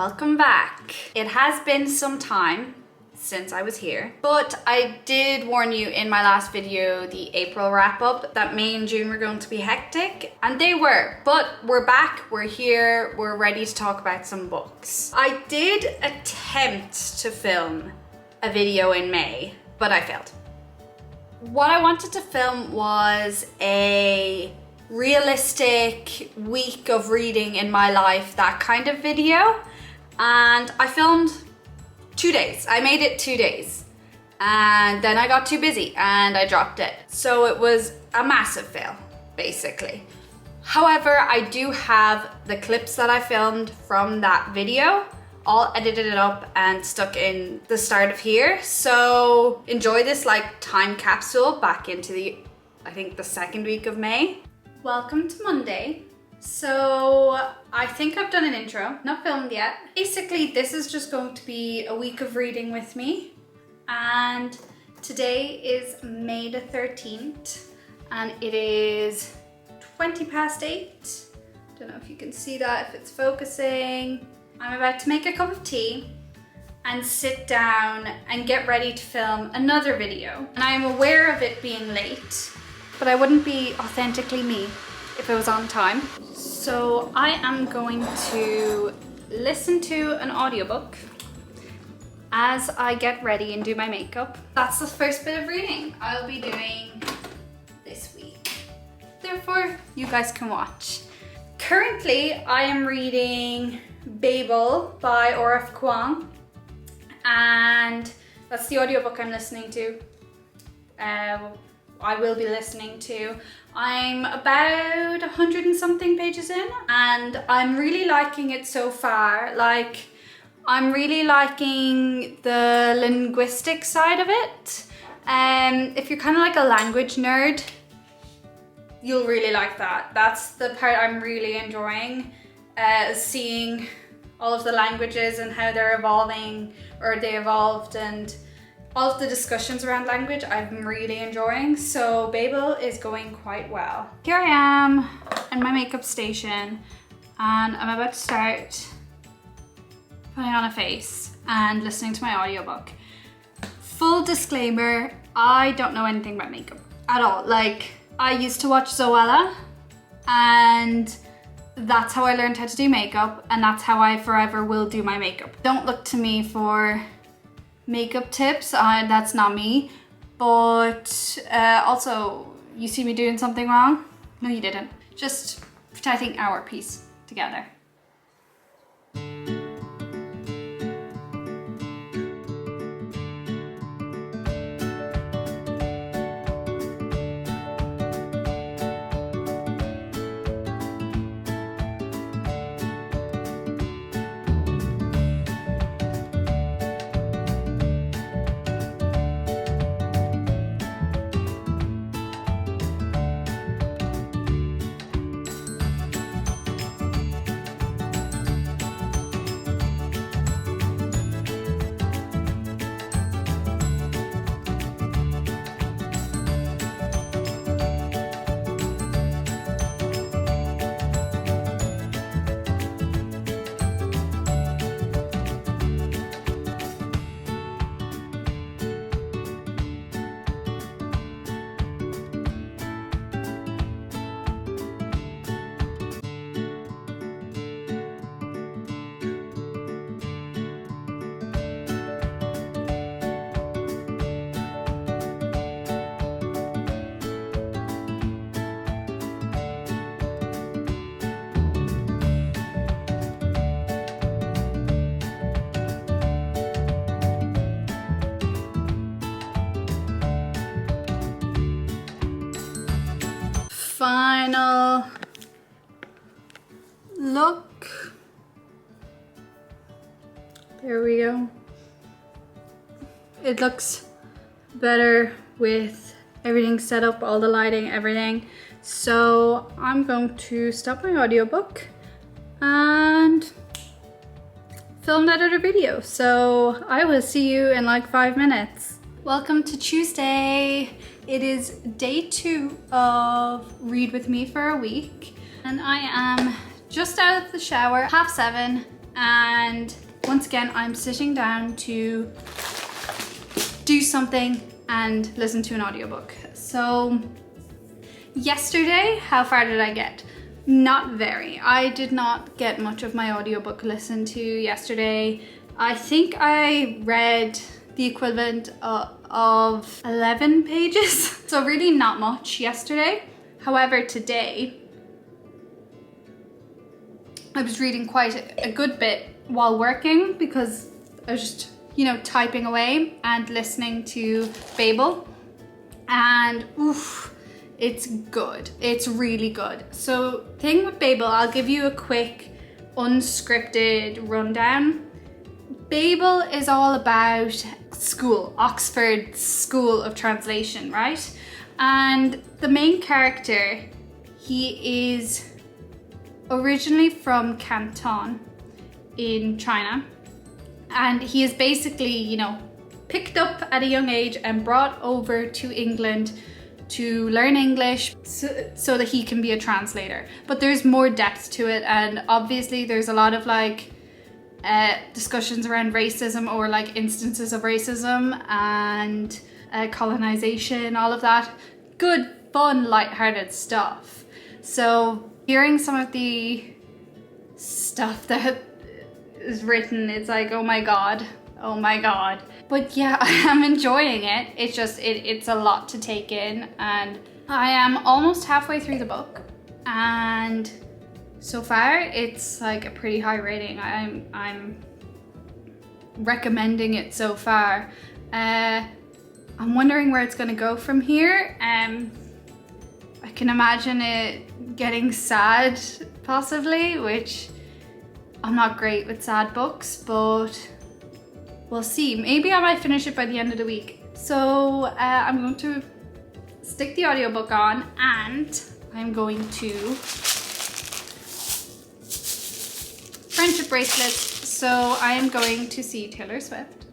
Welcome back. It has been some time since I was here, but I did warn you in my last video, the April wrap up, that May and June were going to be hectic, and they were, but we're back, we're here, we're ready to talk about some books. I did attempt to film a video in May, but I failed. What I wanted to film was a realistic week of reading in my life, that kind of video, and I filmed 2 days. I made it 2 days and then I got too busy and I dropped it. So it was a massive fail, basically. However, I do have the clips that I filmed from that video all edited up and stuck in the start of here. So enjoy this like time capsule back into I think the second week of May. Welcome to Monday. So I think I've done an intro, not filmed yet. Basically, this is just going to be a week of reading with me. And today is May the 13th and it is 8:20. Don't know if you can see that, if it's focusing. I'm about to make a cup of tea and sit down and get ready to film another video. And I am aware of it being late, but I wouldn't be authentically me if it was on time. So I am going to listen to an audiobook as I get ready and do my makeup. That's the first bit of reading I'll be doing this week. Therefore, you guys can watch. Currently, I am reading Babel by R.F. Kuang, and that's the audiobook I'm listening to. I will be listening to. I'm about 100 and something pages in and I'm really liking it so far. Like, I'm really liking the linguistic side of it. If you're kind of like a language nerd, you'll really like that. That's the part I'm really enjoying, seeing all of the languages and how they're evolving, or they evolved, and all of the discussions around language I'm really enjoying. So Babel is going quite well. Here I am in my makeup station and I'm about to start putting on a face and listening to my audiobook. Full disclaimer, I don't know anything about makeup at all. Like, I used to watch Zoella and that's how I learned how to do makeup, and that's how I forever will do my makeup. Don't look to me for makeup tips, that's not me. But also, you see me doing something wrong? No, you didn't. Just protecting our peace together. Final look. There we go. It looks better with everything set up, all the lighting, everything. So I'm going to stop my audiobook and film that other video. So I will see you in like 5 minutes. Welcome to Tuesday. It is day 2 of Read With Me for a week. And I am just out of the shower, 7:30, and once again I'm sitting down to do something and listen to an audiobook. So yesterday, how far did I get? Not very. I did not get much of my audiobook listened to yesterday. I think I read the equivalent of 11 pages, so really not much yesterday. However, today I was reading quite a good bit while working because I was just, you know, typing away and listening to Babel, and oof, it's good. It's really good. So thing with Babel, I'll give you a quick unscripted rundown. Babel is all about school, Oxford School of Translation, right? And the main character, he is originally from Canton in China, and he is basically, you know, picked up at a young age and brought over to England to learn English so that he can be a translator. But there's more depth to it, and obviously there's a lot of like discussions around racism or like instances of racism and colonization, all of that. Good, fun, lighthearted stuff. So hearing some of the stuff that is written, it's like, oh my god. But yeah, I am enjoying it. It's just, it's a lot to take in, and I am almost halfway through the book, and so far it's like a pretty high rating. I'm recommending it so far. I'm wondering where it's gonna go from here. I can imagine it getting sad, possibly, which I'm not great with sad books, but we'll see. Maybe I might finish it by the end of the week. So I'm going to stick the audiobook on, and I'm going to friendship bracelets. So I am going to see Taylor Swift,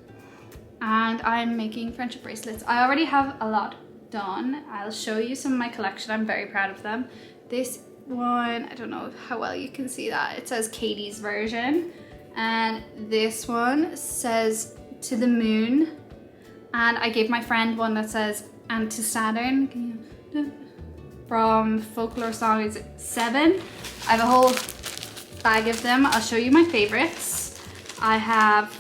and I'm making friendship bracelets. I already have a lot done. I'll show you some of my collection. I'm very proud of them. This one, I don't know how well you can see that. It says Katie's version, and this one says To the Moon, and I gave my friend one that says And to Saturn from Folklore Songs 7. I have a whole bag of them. I'll show you my favorites. I have,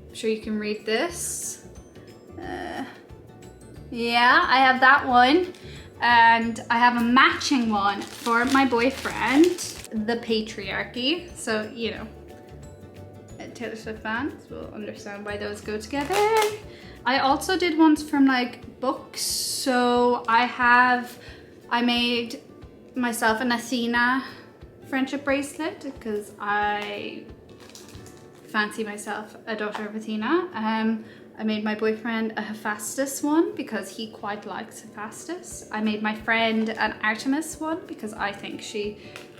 I'm sure you can read this. Yeah, I have that one. And I have a matching one for my boyfriend, The Patriarchy. So, you know, Taylor Swift fans will understand why those go together. I also did ones from like books. So I made myself an Athena friendship bracelet because I fancy myself a daughter of Athena. I made my boyfriend a Hephaestus one because he quite likes Hephaestus. I made my friend an Artemis one because I think she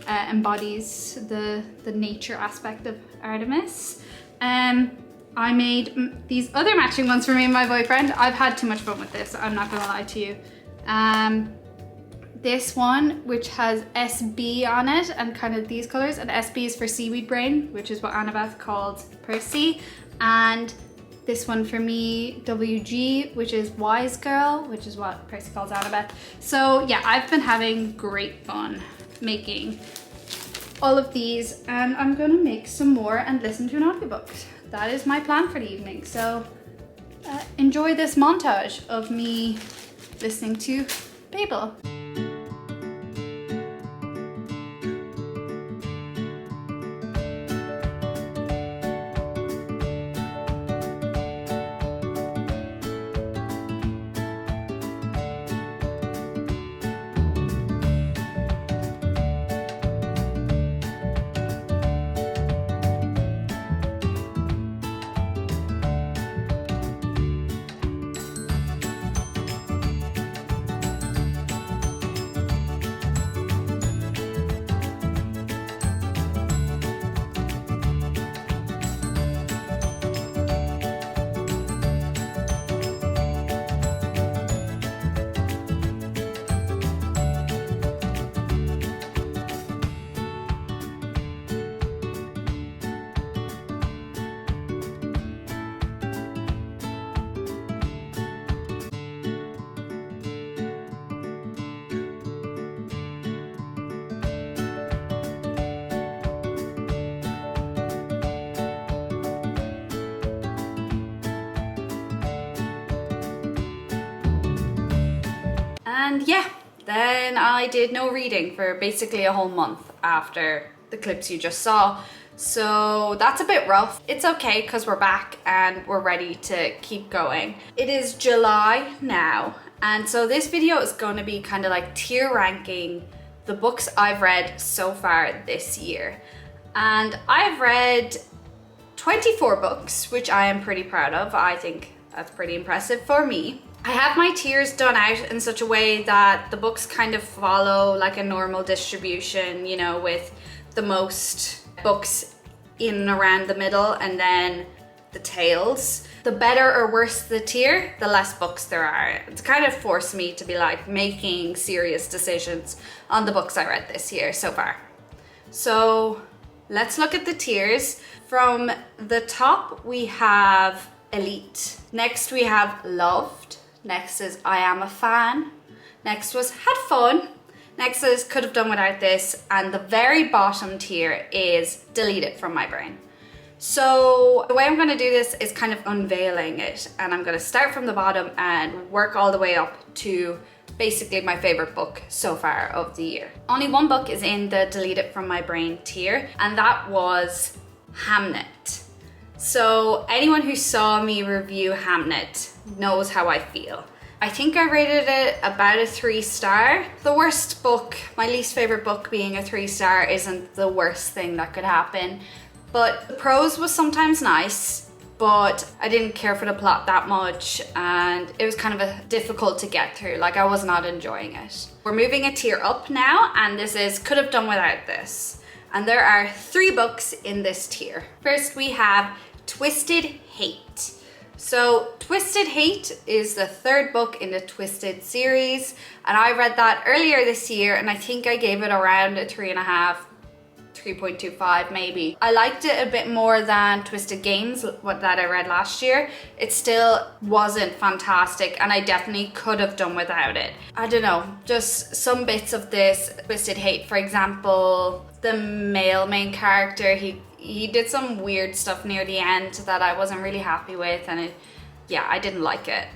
embodies the nature aspect of Artemis. I made these other matching ones for me and my boyfriend. I've had too much fun with this, I'm not gonna lie to you. This one, which has SB on it and kind of these colors, and SB is for Seaweed Brain, which is what Annabeth called Percy. And this one for me, WG, which is Wise Girl, which is what Percy calls Annabeth. So yeah, I've been having great fun making all of these, and I'm gonna make some more and listen to an audiobook. That is my plan for the evening. So enjoy this montage of me listening to Babel. And yeah, then I did no reading for basically a whole month after the clips you just saw. So that's a bit rough. It's okay because we're back and we're ready to keep going. It is July now, and so this video is going to be kind of like tier ranking the books I've read so far this year. And I've read 24 books, which I am pretty proud of. I think that's pretty impressive for me. I have my tiers done out in such a way that the books kind of follow like a normal distribution, you know, with the most books in and around the middle and then the tails. The better or worse the tier, the less books there are. It's kind of forced me to be like making serious decisions on the books I read this year so far. So let's look at the tiers. From the top we have Elite. Next we have Loved. Next is I Am a Fan. Next was Had Fun. Next is Could Have Done Without This. And the very bottom tier is Delete It From My Brain. So the way I'm going to do this is kind of unveiling it, and I'm going to start from the bottom and work all the way up to basically my favorite book so far of the year. Only one book is in the Delete It From My Brain tier, and that was Hamnet. So anyone who saw me review Hamnet knows how I feel. I think I rated it about a 3-star. The worst book, my least favorite book being a 3-star, isn't the worst thing that could happen. But the prose was sometimes nice, but I didn't care for the plot that much, and it was kind of difficult to get through. Like, I was not enjoying it. We're moving a tier up now, and this is Could Have Done Without This. And there are 3 books in this tier. First we have Twisted Hate. So Twisted Hate is the 3rd book in the Twisted series, and I read that earlier this year, and I think I gave it around a 3.5, 3.25 maybe. I liked it a bit more than Twisted Games, what that I read last year. It still wasn't fantastic, and I definitely could have done without it. I don't know, just some bits of this Twisted Hate, for example, the male main character, he did some weird stuff near the end that I wasn't really happy with, and I didn't like it,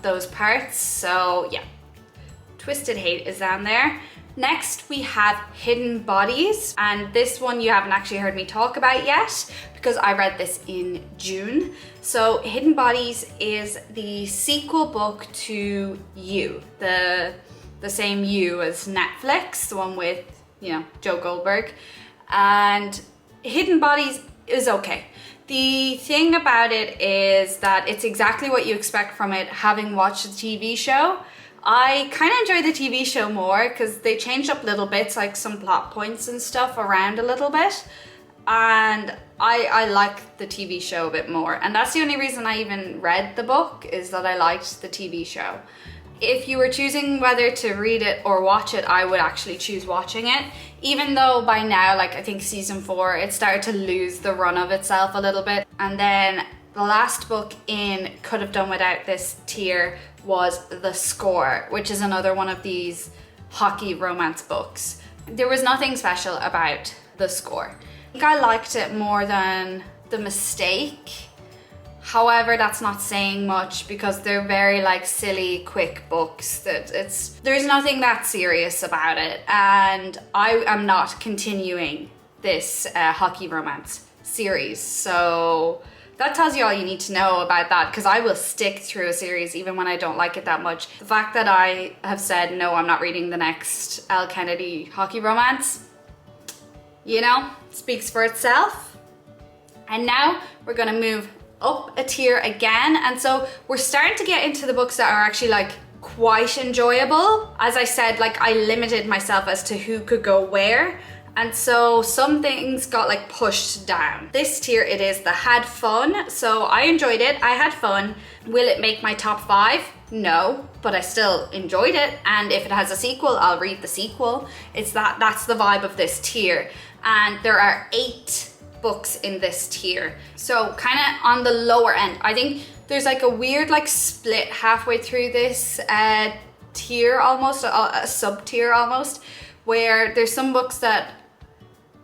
those parts. So yeah, Twisted Hate is down there. Next we have Hidden Bodies, and this one you haven't actually heard me talk about yet because I read this in June. So Hidden Bodies is the sequel book to You, the same You as Netflix, the one with, you know, Joe Goldberg. And Hidden Bodies is okay. The thing about it is that it's exactly what you expect from it, having watched the TV show. I kind of enjoy the TV show more because they changed up little bits, like some plot points and stuff around a little bit. And I like the TV show a bit more. And that's the only reason I even read the book, is that I liked the TV show. If you were choosing whether to read it or watch it, I would actually choose watching it. Even though by now, like I think season 4, it started to lose the run of itself a little bit. And then the last book in Could Have Done Without This tier was The Score, which is another one of these hockey romance books. There was nothing special about The Score. I think I liked it more than The Mistake. However, that's not saying much because they're very like silly, quick books. There's nothing that serious about it, and I am not continuing this hockey romance series. So that tells you all you need to know about that, because I will stick through a series even when I don't like it that much. The fact that I have said no, I'm not reading the next Elle Kennedy hockey romance, you know, speaks for itself. And now we're gonna move up a tier again, and so we're starting to get into the books that are actually like quite enjoyable. As I said, like I limited myself as to who could go where, and so some things got like pushed down. This tier, it is the Had Fun. So I enjoyed it, I had fun. Will it make my top 5? No, but I still enjoyed it, and if it has a sequel, I'll read the sequel. That's the vibe of this tier, and there are 8 books in this tier. So kind of on the lower end. I think there's like a weird like split halfway through this tier, almost a sub tier almost, where there's some books that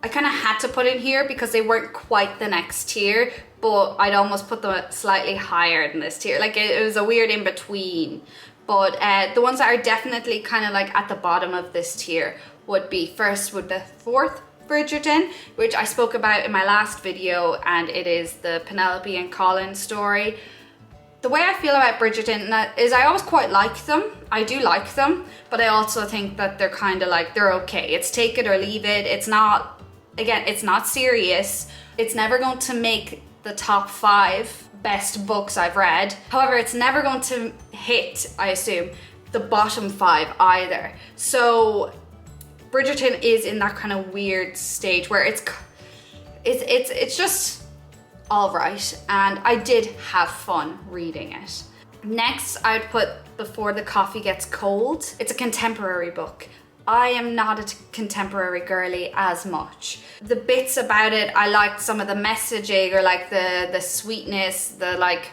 I kind of had to put in here because they weren't quite the next tier, but I'd almost put them slightly higher than this tier. Like it was a weird in between. But the ones that are definitely kind of like at the bottom of this tier would be the fourth Bridgerton, which I spoke about in my last video, and it is the Penelope and Colin story. The way I feel about Bridgerton is I always quite like them. I do like them, but I also think that they're kind of like, they're okay. It's take it or leave it. It's not, again, it's not serious. It's never going to make the top 5 best books I've read. However, it's never going to hit, I assume, the bottom 5 either. So Bridgerton is in that kind of weird stage where it's just all right, and I did have fun reading it. Next, I'd put Before the Coffee Gets Cold. It's a contemporary book. I am not a contemporary girly as much. The bits about it, I liked some of the messaging, or like the sweetness, the like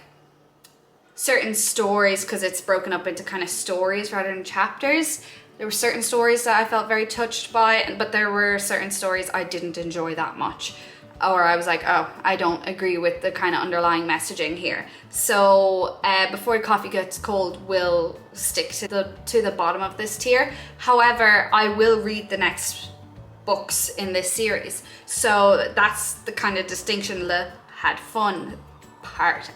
certain stories, because it's broken up into kind of stories rather than chapters. There were certain stories that I felt very touched by, but there were certain stories I didn't enjoy that much. Or I was like, oh, I don't agree with the kind of underlying messaging here. So Before Coffee Gets Cold will stick to the bottom of this tier. However, I will read the next books in this series. So that's the kind of distinction, the had fun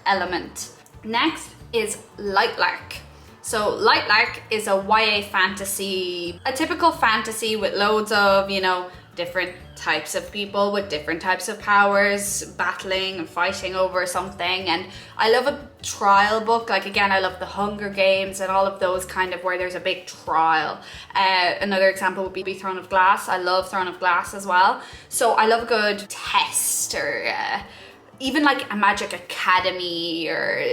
element. Next is Lightlark. So Lightlark is a YA fantasy, a typical fantasy with loads of, you know, different types of people with different types of powers battling and fighting over something. And I love a trial book. Like, again, I love the Hunger Games and all of those kind of where there's a big trial. Another example would be Throne of Glass. I love Throne of Glass as well. So I love a good test, or even like a Magic Academy, or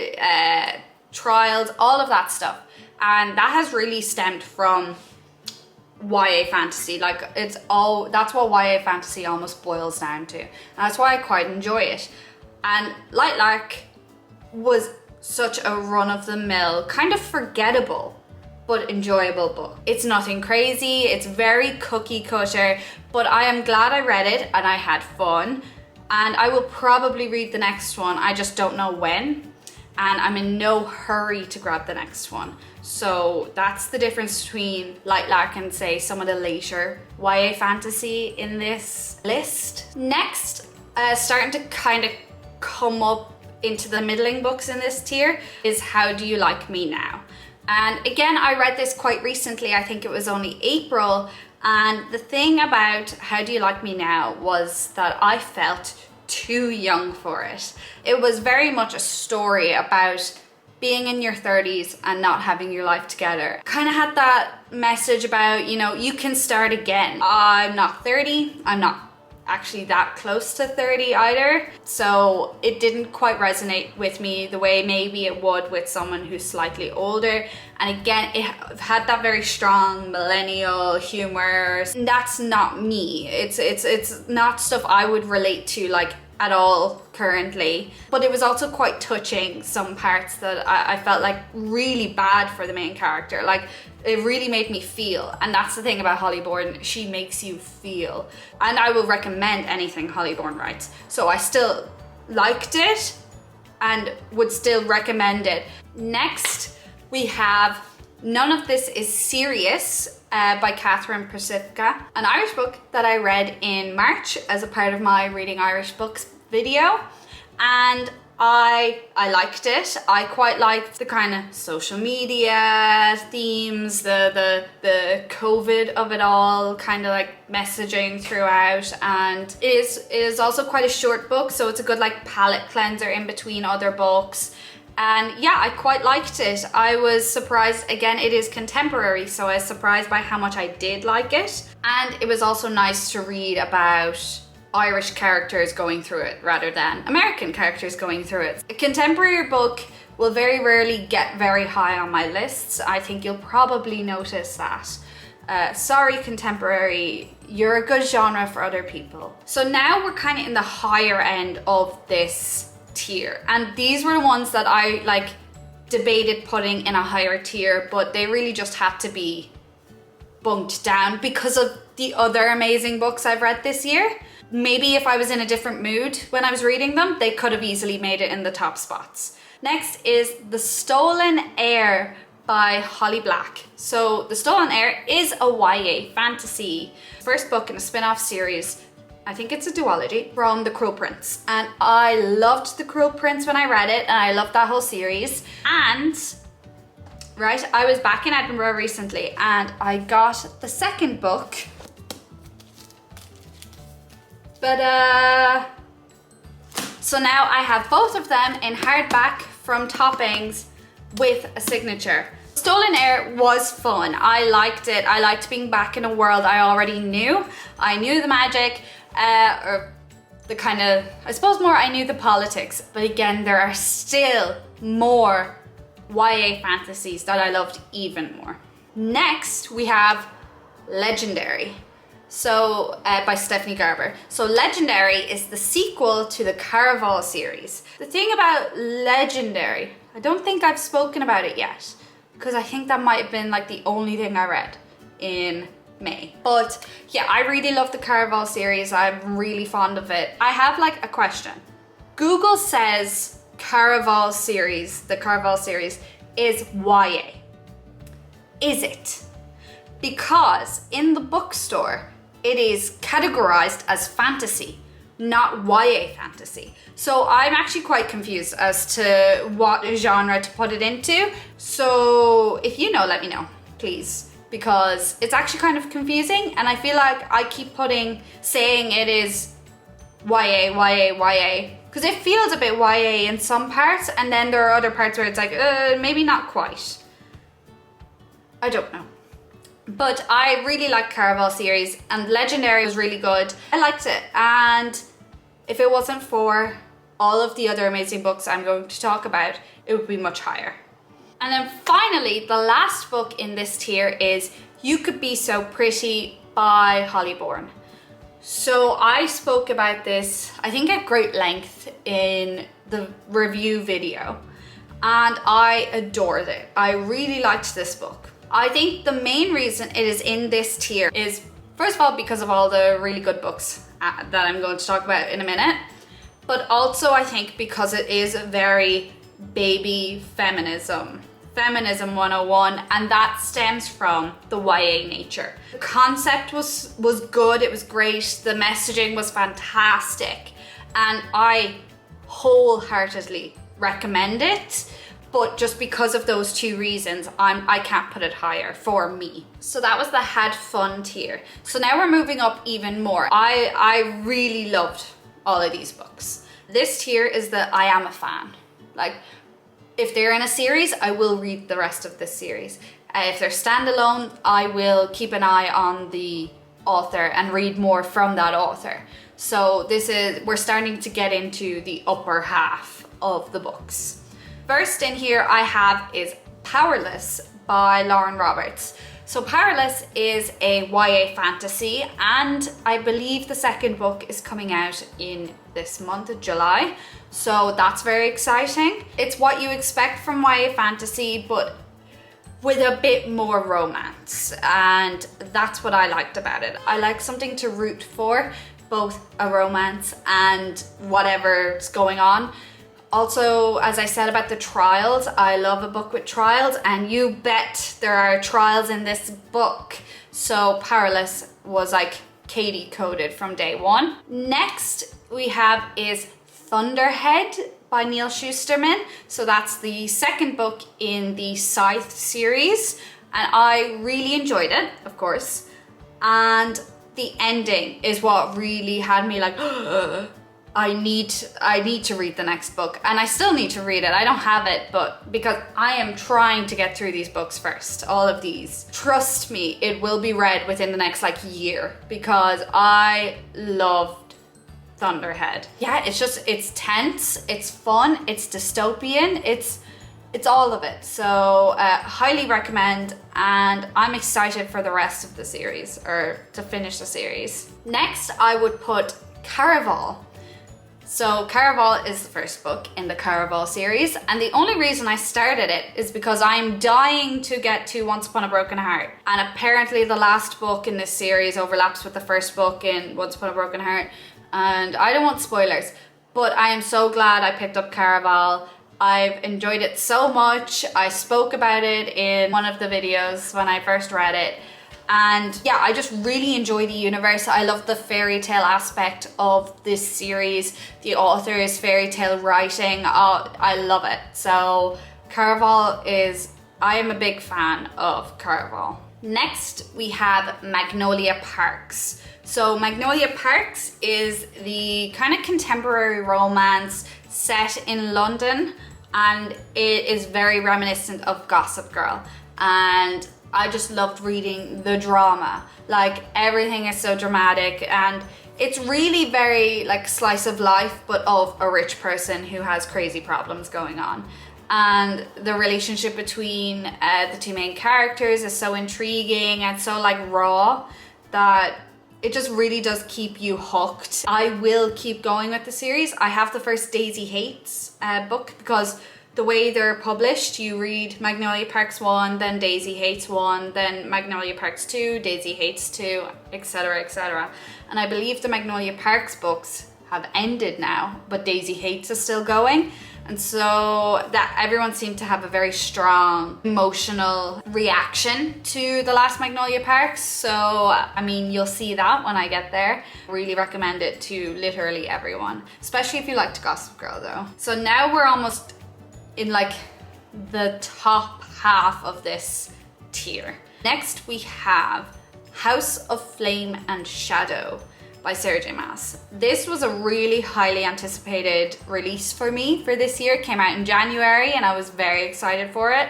trials, all of that stuff. And that has really stemmed from YA fantasy. Like, that's what YA fantasy almost boils down to. And that's why I quite enjoy it. And Lightlark was such a run-of-the-mill, kind of forgettable, but enjoyable book. It's nothing crazy, it's very cookie cutter, but I am glad I read it and I had fun. And I will probably read the next one, I just don't know when. And I'm in no hurry to grab the next one. So that's the difference between Lightlark and, say, some of the later YA fantasy in this list. Next, starting to kind of come up into the middling books in this tier is How Do You Like Me Now? And again, I read this quite recently. I think it was only April. And the thing about How Do You Like Me Now was that I felt too young for it. It was very much a story about being in your 30s and not having your life together. Kind of had that message about, you know, you can start again. I'm not 30, I'm not actually that close to 30 either, so it didn't quite resonate with me the way maybe it would with someone who's slightly older. And again, it had that very strong millennial humor. That's not me. It's not stuff I would relate to like at all currently, but it was also quite touching, some parts that I felt like really bad for the main character. Like, it really made me feel, and that's the thing about Holly Bourne, she makes you feel. And I will recommend anything Holly Bourne writes, so I still liked it and would still recommend it. Next we have None of This Is Serious by Catherine Pacifica, an Irish book that I read in March as a part of my Reading Irish Books video, and I liked it. I quite liked the kind of social media themes, the COVID of it all, kind of like messaging throughout, and it is also quite a short book, so it's a good like palate cleanser in between other books. And yeah, I quite liked it. I was surprised, again, it is contemporary, so I was surprised by how much I did like it. And it was also nice to read about Irish characters going through it rather than American characters going through it. A contemporary book will very rarely get very high on my lists. I think you'll probably notice that. Sorry, contemporary, you're a good genre for other people. So now we're kind of in the higher end of this tier, and these were the ones that I like debated putting in a higher tier, but they really just had to be bumped down because of the other amazing books I've read this year. Maybe if I was in a different mood when I was reading them, they could have easily made it in the top spots. Next is The Stolen Heir by Holly Black. So The Stolen Heir is a YA fantasy first book in a spin-off series. I think it's a duology from The Cruel Prince. And I loved The Cruel Prince when I read it, and I loved that whole series. And right, I was back in Edinburgh recently and I got the second book. But so now I have both of them in hardback from Toppings with a signature. Stolen Heir was fun. I liked it. I liked being back in a world I already knew. I knew the magic, or the kind of, I suppose more I knew the politics. But again, there are still more YA fantasies that I loved even more. Next, we have Legendary. So by Stephanie Garber. So Legendary is the sequel to the Caraval series. The thing about Legendary, I don't think I've spoken about it yet, because I think that might have been like the only thing I read in May. But yeah, I really love the Caraval series. I'm really fond of it. I have like a question. Google says Caraval series, the Caraval series is YA. Is it? Because in the bookstore, it is categorized as fantasy, not YA fantasy. So I'm actually quite confused as to what genre to put it into. So if you know, let me know, please, because it's actually kind of confusing, and I feel like I keep saying it is YA, because it feels a bit YA in some parts, and then there are other parts where it's like, maybe not quite. I don't know. But I really like Caraval series, and Legendary was really good. I liked it, and if it wasn't for all of the other amazing books I'm going to talk about, it would be much higher. And then finally, the last book in this tier is You Could Be So Pretty by Holly Bourne. So I spoke about this, I think at great length in the review video, and I adored it. I really liked this book. I think the main reason it is in this tier is, first of all, because of all the really good books that I'm going to talk about in a minute, but also I think because it is very baby feminism 101, and that stems from the YA nature. The concept was good, it was great, the messaging was fantastic, and I wholeheartedly recommend it. But just because of those two reasons, I can't put it higher for me. So that was the had fun tier. So now we're moving up even more. I really loved all of these books. This tier is the I am a fan. Like, if they're in a series, I will read the rest of this series. If they're standalone, I will keep an eye on the author and read more from that author. So we're starting to get into the upper half of the books. First in here I have is Powerless by Lauren Roberts. So Powerless is a YA fantasy, and I believe the second book is coming out in this month of July. So that's very exciting. It's what you expect from YA fantasy, but with a bit more romance, and that's what I liked about it. I like something to root for, both a romance and whatever's going on. Also, as I said about the trials, I love a book with trials, and you bet there are trials in this book. So Powerless was like Katie coded from day one. Next we have is Thunderhead by Neil Shusterman. So that's the second book in the Scythe series, and I really enjoyed it, of course. And the ending is what really had me like, I need to read the next book, and I still need to read it. I don't have it, but because I am trying to get through these books first, all of these. Trust me, it will be read within the next like year, because I loved Thunderhead. Yeah, it's tense, it's fun, it's dystopian, it's all of it. So highly recommend, and I'm excited for the rest of the series, or to finish the series. Next, I would put Caraval. So Caraval is the first book in the Caraval series, and the only reason I started it is because I'm dying to get to Once Upon a Broken Heart, and apparently the last book in this series overlaps with the first book in Once Upon a Broken Heart, and I don't want spoilers, but I am so glad I picked up Caraval. I've enjoyed it so much. I spoke about it in one of the videos when I first read it. And yeah, I just really enjoy the universe. I love the fairy tale aspect of this series. The author's fairy tale writing, I love it. So Caraval I am a big fan of Caraval. Next, we have Magnolia Parks. So Magnolia Parks is the kind of contemporary romance set in London, and it is very reminiscent of Gossip Girl. And I just loved reading the drama. Like, everything is so dramatic, and it's really very like slice of life, but of a rich person who has crazy problems going on. And the relationship between the two main characters is so intriguing and so like raw that it just really does keep you hooked. I will keep going with the series. I have the first Daisy Hates book, because the way they're published, you read Magnolia Parks 1, then Daisy Hates 1, then Magnolia Parks 2, Daisy Hates 2, etc, etc. And I believe the Magnolia Parks books have ended now, but Daisy Hates is still going. And so that everyone seemed to have a very strong emotional reaction to the last Magnolia Parks. So, I mean, you'll see that when I get there. Really recommend it to literally everyone, especially if you liked Gossip Girl though. So now we're almost in like the top half of this tier. Next we have House of Flame and Shadow by Sarah J Maas. This was a really highly anticipated release for me for this year. It came out in January and I was very excited for it.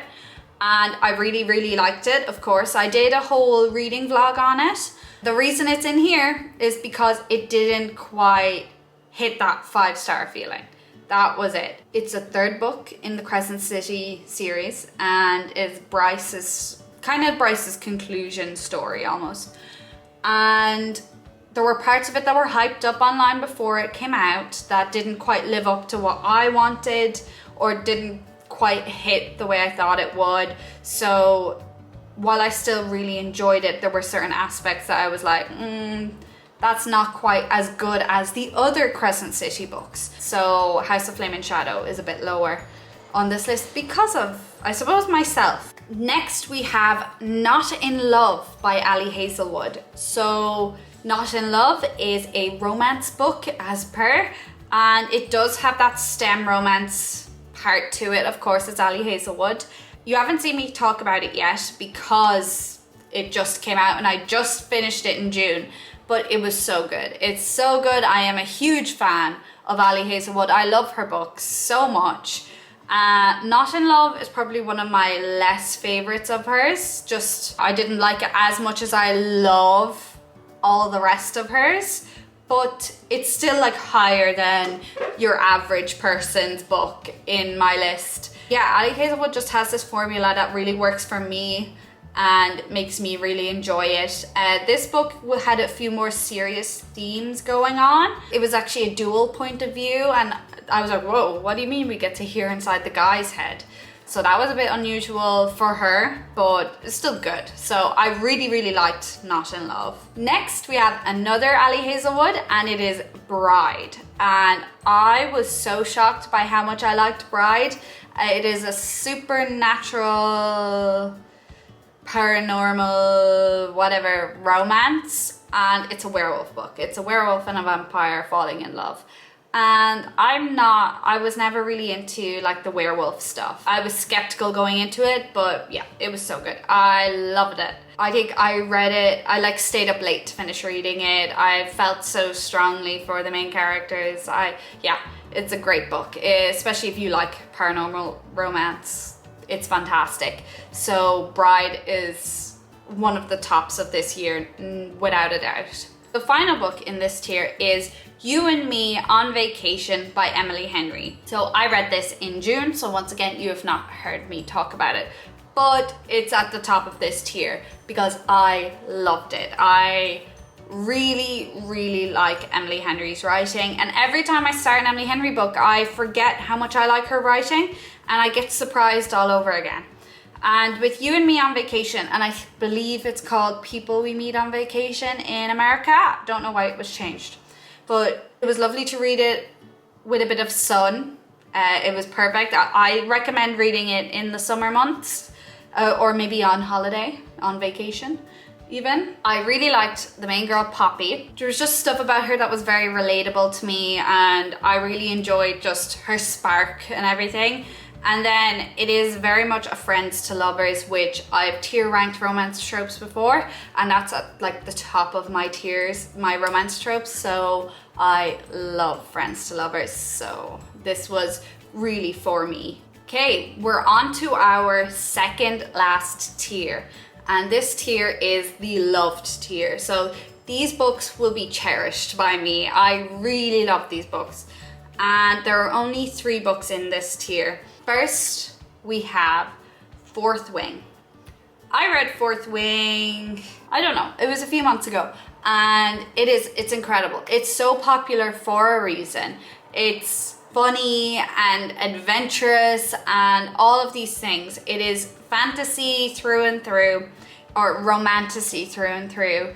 And I really, really liked it, of course. I did a whole reading vlog on it. The reason it's in here is because it didn't quite hit that 5-star feeling. That was it. It's a third book in the Crescent City series, and it's Bryce's conclusion story almost. And there were parts of it that were hyped up online before it came out that didn't quite live up to what I wanted, or didn't quite hit the way I thought it would. So while I still really enjoyed it, there were certain aspects that I was like, that's not quite as good as the other Crescent City books. So House of Flame and Shadow is a bit lower on this list because of, I suppose, myself. Next we have Not in Love by Ali Hazelwood. So Not in Love is a romance book as per, and it does have that STEM romance part to it. Of course, it's Ali Hazelwood. You haven't seen me talk about it yet because it just came out and I just finished it in June. But it was so good. It's so good. I am a huge fan of Ali Hazelwood. I love her books so much. Not in Love is probably one of my less favorites of hers. Just, I didn't like it as much as I love all the rest of hers. But it's still like higher than your average person's book in my list. Yeah, Ali Hazelwood just has this formula that really works for me and makes me really enjoy it. This book had a few more serious themes going on. It was actually a dual point of view, and I was like, whoa, what do you mean we get to hear inside the guy's head? So that was a bit unusual for her, but it's still good. So I really, really liked Not in Love. Next, we have another Ali Hazelwood, and it is Bride. And I was so shocked by how much I liked Bride. It is a supernatural, paranormal, whatever, romance, and it's a werewolf book. It's a werewolf and a vampire falling in love. And I was never really into like the werewolf stuff. I was skeptical going into it, but yeah, it was so good. I loved it. I think I read it, I like stayed up late to finish reading it. I felt so strongly for the main characters. Yeah, it's a great book, especially if you like paranormal romance. It's fantastic. So Bride is one of the tops of this year, without a doubt. The final book in this tier is You and Me on Vacation by Emily Henry. So I read this in June, so once again, you have not heard me talk about it, but it's at the top of this tier because I loved it. I really, really like Emily Henry's writing, and every time I start an Emily Henry book, I forget how much I like her writing, and I get surprised all over again. And with You and Me on Vacation, and I believe it's called People We Meet on Vacation in America, don't know why it was changed, but it was lovely to read it with a bit of sun It was perfect. I recommend reading it in the summer months or maybe on holiday, on vacation even. I really liked the main girl, Poppy. There was just stuff about her that was very relatable to me, and I really enjoyed just her spark and everything. And then it is very much a friends to lovers, which I've tier ranked romance tropes before, and that's at like the top of my tiers, my romance tropes. So I love friends to lovers, so this was really for me. Okay, we're on to our second last tier, and this tier is the loved tier. So these books will be cherished by me. I really love these books, and there are only 3 books in this tier. First, we have Fourth Wing. I read Fourth Wing, I don't know, it was a few months ago, and it's incredible. It's so popular for a reason. It's funny and adventurous and all of these things. It is fantasy through and through, or romantasy through and through.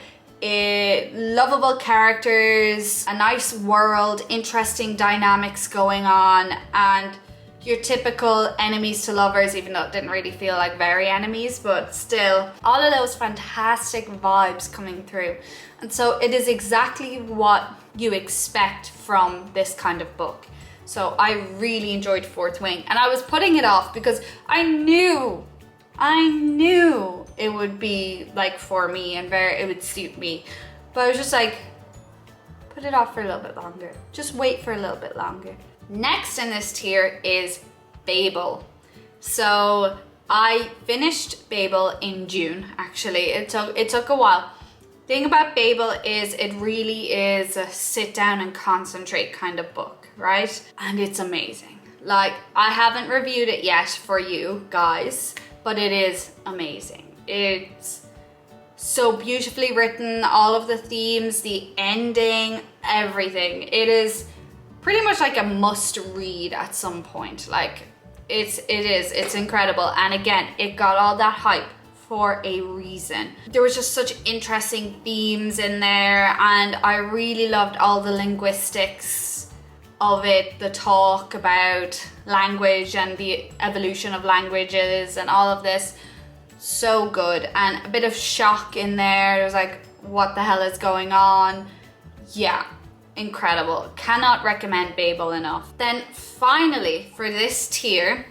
Lovable characters, a nice world, interesting dynamics going on, and your typical enemies to lovers, even though it didn't really feel like very enemies, but still, all of those fantastic vibes coming through. And so it is exactly what you expect from this kind of book. So I really enjoyed Fourth Wing, and I was putting it off because I knew it would be like for me and it would suit me. But I was just like, put it off for a little bit longer. Just wait for a little bit longer. Next in this tier is Babel. So I finished Babel in June, actually. It took a while. Thing about Babel is it really is a sit down and concentrate kind of book, right? And it's amazing. Like, I haven't reviewed it yet for you guys, but it is amazing. It's so beautifully written, all of the themes, the ending, everything. It is pretty much like a must read at some point. Like, it's incredible. And again, it got all that hype for a reason. There was just such interesting themes in there, and I really loved all the linguistics of it, the talk about language and the evolution of languages and all of this. So good. And a bit of shock in there. It was like, what the hell is going on? Yeah, incredible. Cannot recommend Babel enough. Then finally, for this tier,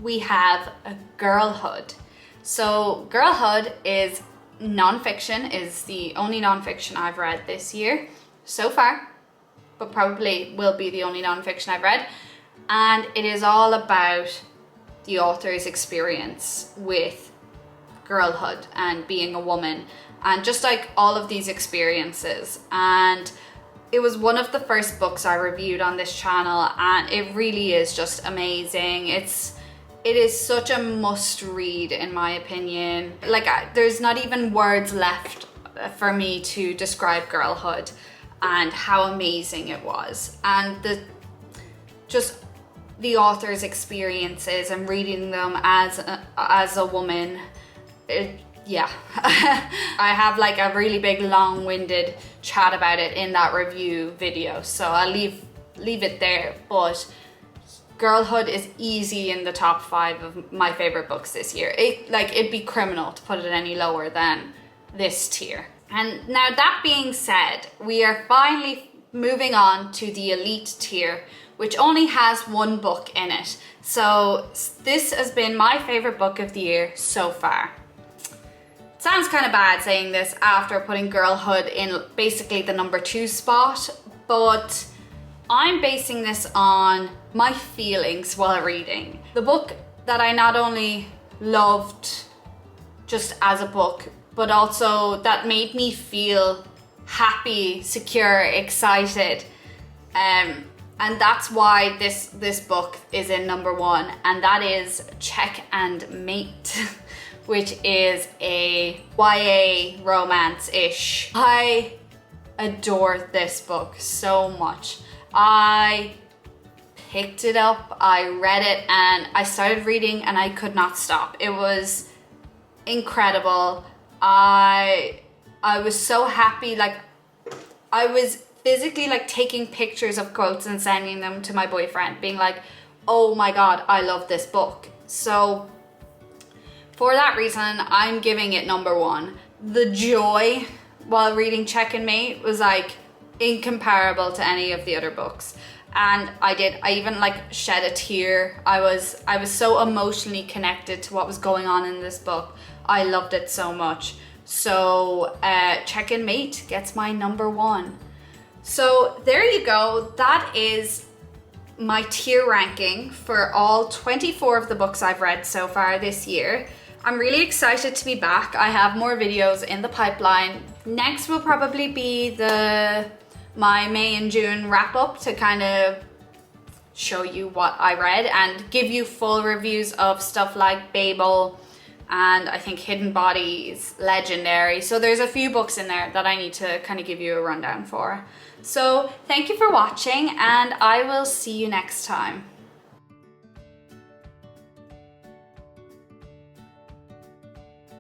we have a Girlhood. So Girlhood is non-fiction, is the only non-fiction I've read this year so far, but probably will be the only non-fiction I've read. And it is all about the author's experience with girlhood and being a woman, and just like all of these experiences. And it was one of the first books I reviewed on this channel, and it really is just amazing. It is such a must read in my opinion. Like, there's not even words left for me to describe Girlhood and how amazing it was. And the author's experiences and reading them as a woman, yeah. I have like a really big long-winded chat about it in that review video, so I'll leave it there. But Girlhood is easy in the top 5 of my favorite books this year. It'd be criminal to put it any lower than this tier. And now, that being said, we are finally moving on to the elite tier, which only has 1 book in it. So this has been my favorite book of the year so far. It sounds kind of bad saying this after putting Girlhood in basically the number 2 spot, but I'm basing this on my feelings while reading. The book that I not only loved just as a book, but also that made me feel happy, secure, excited. And that's why this book is in number 1, and that is Check and Mate, which is a YA romance-ish. I adore this book so much. I picked it up, I read it, and I started reading and I could not stop. It was incredible. I was so happy. Like, I was physically like taking pictures of quotes and sending them to my boyfriend, being like, oh my god, I love this book. So for that reason, I'm giving it number 1. The joy while reading Check and Mate was like incomparable to any of the other books. And I even like shed a tear. I was so emotionally connected to what was going on in this book. I loved it so much. So Check and Mate gets my number 1. So there you go. That is my tier ranking for all 24 of the books I've read so far this year. I'm really excited to be back. I have more videos in the pipeline. Next will probably be my May and June wrap up to kind of show you what I read and give you full reviews of stuff like Babel and I think Hidden Bodies, Legendary. So there's a few books in there that I need to kind of give you a rundown for. So thank you for watching and I will see you next time.